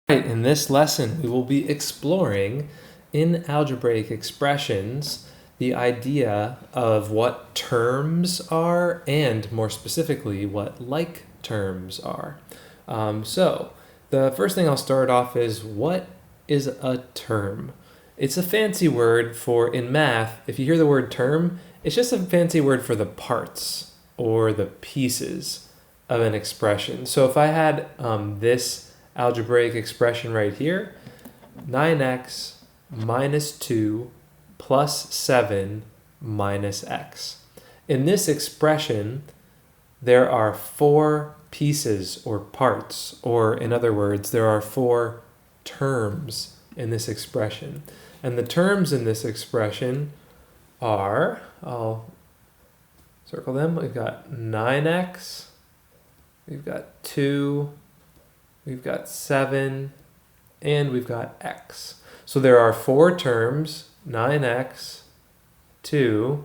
Right, in this lesson, we will be exploring in algebraic expressions the idea of what terms are and more specifically what like terms are. So the first thing I'll start off is what is a term? It's a fancy word for, in math, if you hear the word term, it's just a fancy word for the parts or the pieces of an expression. So if I had this algebraic expression right here, 9x minus 2 plus 7 minus x. In this expression, there are four pieces or parts, or in other words, there are four terms in this expression. And the terms in this expression are, I'll circle them, we've got 9x, we've got 2, we've got 7, and we've got x. So there are four terms, 9x, 2,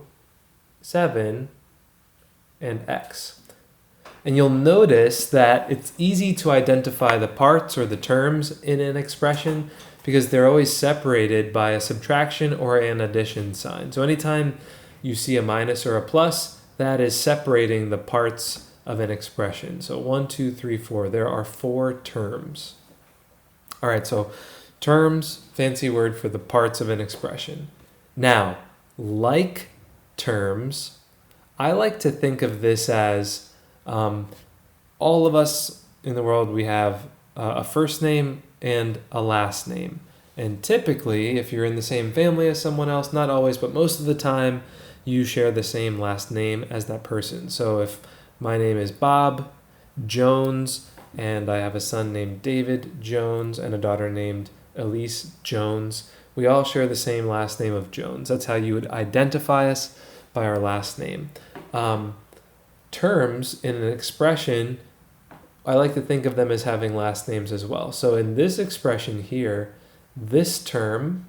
7, and x. And you'll notice that it's easy to identify the parts or the terms in an expression because they're always separated by a subtraction or an addition sign. So anytime you see a minus or a plus, that is separating the parts of an expression. So 1, 2, 3, 4. There are four terms. All right, so terms, fancy word for the parts of an expression. Now, like terms, I like to think of this as all of us in the world, we have a first name and a last name. And typically, if you're in the same family as someone else, not always, but most of the time, you share the same last name as that person. So if my name is Bob Jones, and I have a son named David Jones and a daughter named Elise Jones. We all share the same last name of Jones. That's how you would identify us, by our last name. Terms in an expression, I like to think of them as having last names as well. So in this expression here, this term,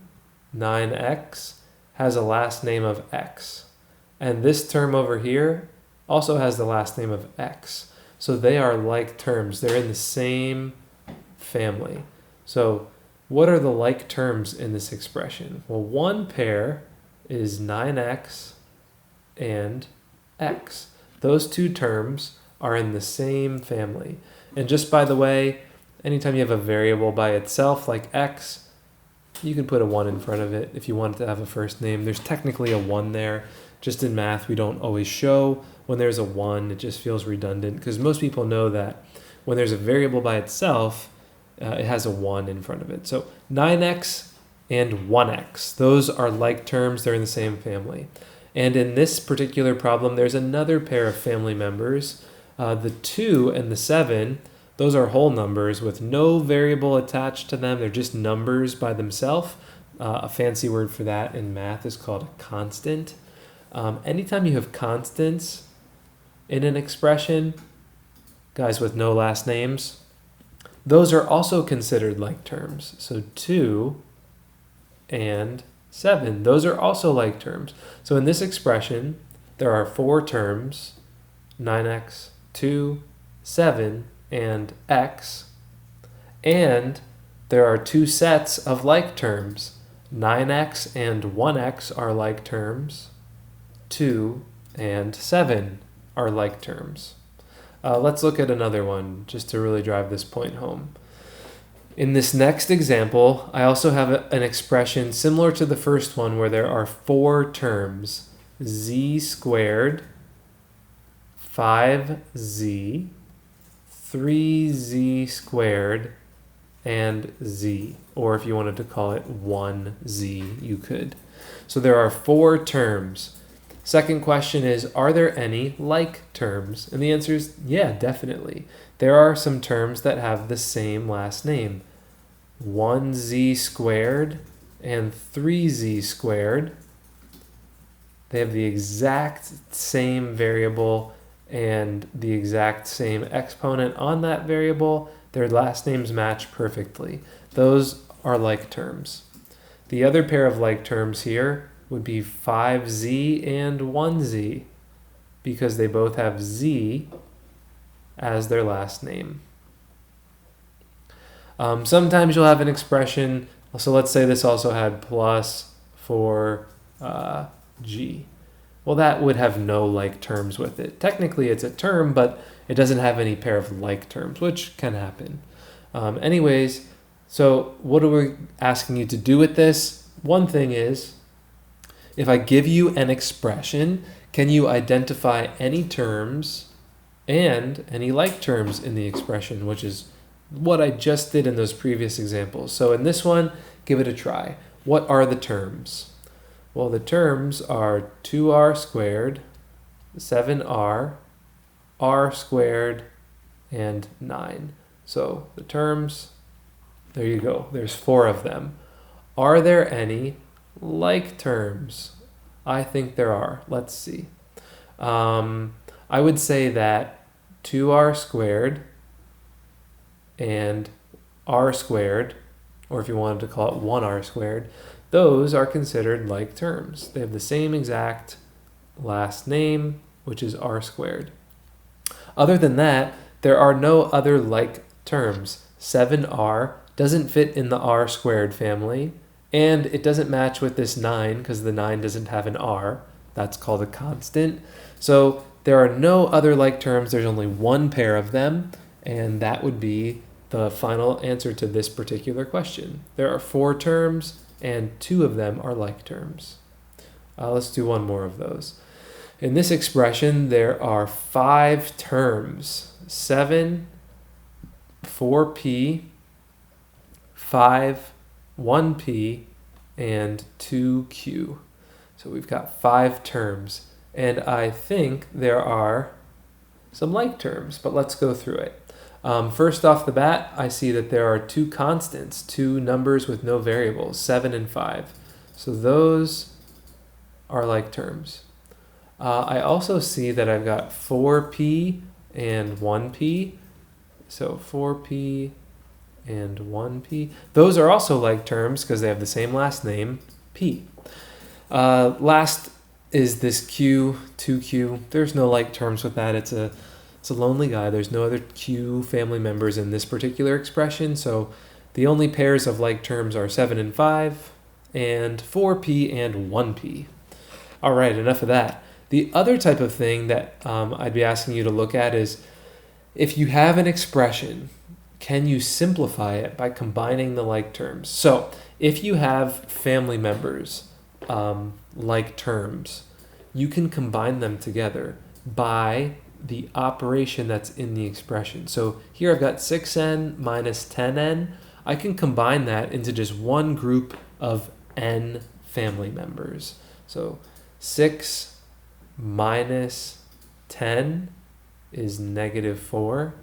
9x, has a last name of x. And this term over here also has the last name of x. So they are like terms. They're in the same family. So what are the like terms in this expression? Well, one pair is 9x and x. Those two terms are in the same family. And just by the way, anytime you have a variable by itself like x, you can put a 1 in front of it if you want it to have a first name. There's technically a 1 there. Just in math, we don't always show when there's a 1. It just feels redundant because most people know that when there's a variable by itself, it has a 1 in front of it. So 9x and 1x, those are like terms. They're in the same family. And in this particular problem, there's another pair of family members. The 2 and the 7, those are whole numbers with no variable attached to them. They're just numbers by themselves. A fancy word for that in math is called a constant. Anytime you have constants in an expression, guys with no last names, those are also considered like terms. So 2 and 7, those are also like terms. So in this expression, there are four terms, 9x, 2, 7, and x. And there are two sets of like terms. 9x and 1x are like terms. 2 and 7 are like terms. Let's look at another one just to really drive this point home. In this next example, I also have an expression similar to the first one where there are four terms, z squared, 5z, 3z squared, and z. Or if you wanted to call it 1z, you could. So there are four terms. Second question is, are there any like terms? And the answer is, yeah, definitely. There are some terms that have the same last name. 1z squared and 3z squared. They have the exact same variable and the exact same exponent on that variable. Their last names match perfectly. Those are like terms. The other pair of like terms here would be 5z and 1z because they both have z as their last name. Sometimes you'll have an expression, so let's say this also had plus 4g. Well, that would have no like terms with it. Technically, it's a term, but it doesn't have any pair of like terms, which can happen. Anyways, so what are we asking you to do with this? One thing is, if I give you an expression, can you identify any terms and any like terms in the expression, which is what I just did in those previous examples. So in this one, give it a try. What are the terms? Well, the terms are 2r squared, 7r, r squared, and 9. So the terms, there you go. There's 4 of them. Are there any like terms? I think there are. Let's see. I would say that 2r squared and r squared, or if you wanted to call it 1r squared, those are considered like terms. They have the same exact last name, which is r squared. Other than that, there are no other like terms. 7r doesn't fit in the r squared family, and it doesn't match with this 9 because the 9 doesn't have an r. That's called a constant. So there are no other like terms. There's only one pair of them, and that would be the final answer to this particular question. There are 4 terms, and 2 of them are like terms. Let's do one more of those. In this expression, there are 5 terms: 7, 4p, 5, 1p, and 2q. So we've got 5 terms, and I think there are some like terms, but let's go through it. First off the bat, I see that there are 2 constants, 2 numbers with no variables, 7 and 5. So those are like terms. I also see that I've got 4p and 1p. So 4p and 1p. Those are also like terms because they have the same last name, p. Last is this q, 2q. There's no like terms with that. It's a lonely guy. There's no other q family members in this particular expression. So the only pairs of like terms are 7 and 5 and 4p and 1p. All right, enough of that. The other type of thing that I'd be asking you to look at is if you have an expression, can you simplify it by combining the like terms? So if you have family members like terms, you can combine them together by the operation that's in the expression. So here I've got 6n minus 10n. I can combine that into just one group of n family members. So 6 minus 10 is negative 4.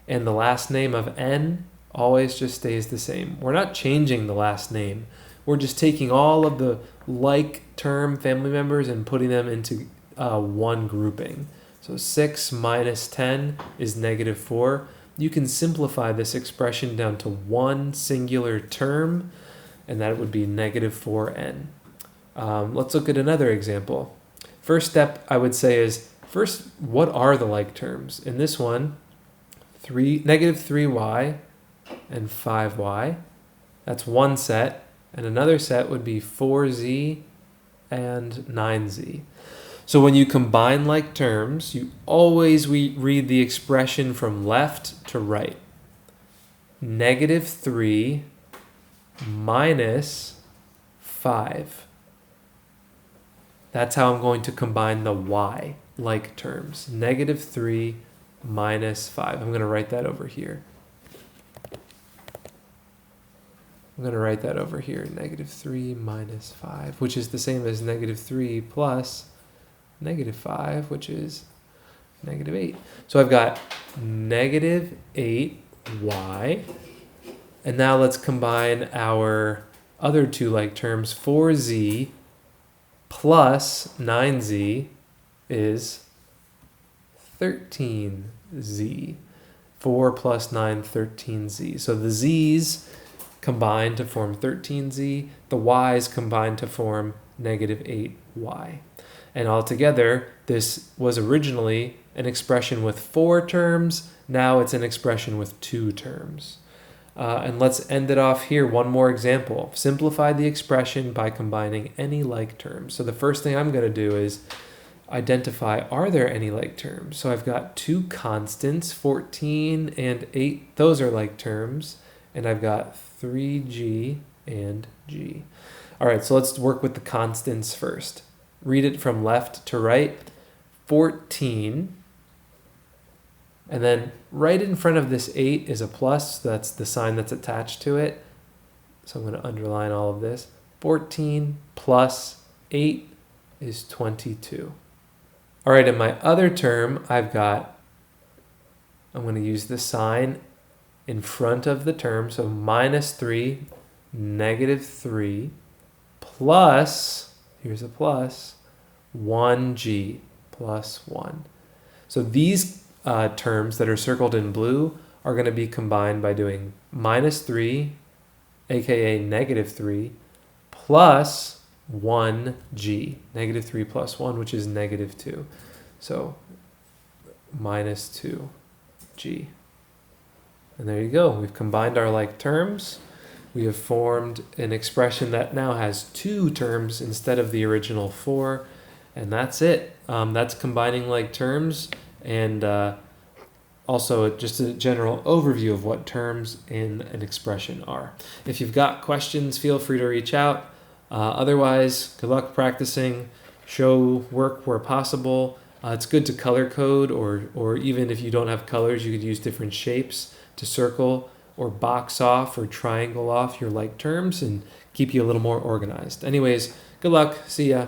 And the last name of n always just stays the same. We're not changing the last name. We're just taking all of the like term family members and putting them into one grouping. So 6 minus 10 is negative 4. You can simplify this expression down to one singular term, and that would be negative 4n. Let's look at another example. First step I would say is, first, what are the like terms? In this one, negative 3y and 5y. That's one set. And another set would be 4z and 9z. So when you combine like terms, you always read the expression from left to right. Negative 3 minus 5. That's how I'm going to combine the y like terms. Negative 3 minus 5. I'm going to write that over here. Negative 3 minus 5, which is the same as negative 3 plus negative 5, which is negative 8. So I've got negative 8y. And now let's combine our other 2 like terms. 4z plus 9z is 13z. 4 plus 9, 13z. So the z's combine to form 13z. The y's combine to form negative 8y. And altogether, this was originally an expression with 4 terms. Now it's an expression with 2 terms. And let's end it off here. One more example. Simplify the expression by combining any like terms. So the first thing I'm going to do is identify, are there any like terms? So I've got two constants, 14 and 8. Those are like terms. And I've got 3g and g. All right, so let's work with the constants first. Read it from left to right. 14. And then right in front of this 8 is a plus. So that's the sign that's attached to it. So I'm going to underline all of this. 14 plus 8 is 22. All right, in my other term, I'm going to use the sign in front of the term. So minus 3, negative 3, plus, here's a plus, 1g plus 1. So these terms that are circled in blue are going to be combined by doing minus 3, aka negative 3, plus 1g, negative 3 plus 1, which is negative 2. So minus 2g. And there you go. We've combined our like terms. We have formed an expression that now has 2 terms instead of the original 4. And that's it. That's combining like terms, and also just a general overview of what terms in an expression are. If you've got questions, feel free to reach out. Otherwise, good luck practicing. Show work where possible. It's good to color code, or even if you don't have colors, you could use different shapes to circle or box off or triangle off your like terms and keep you a little more organized. Anyways, good luck. See ya.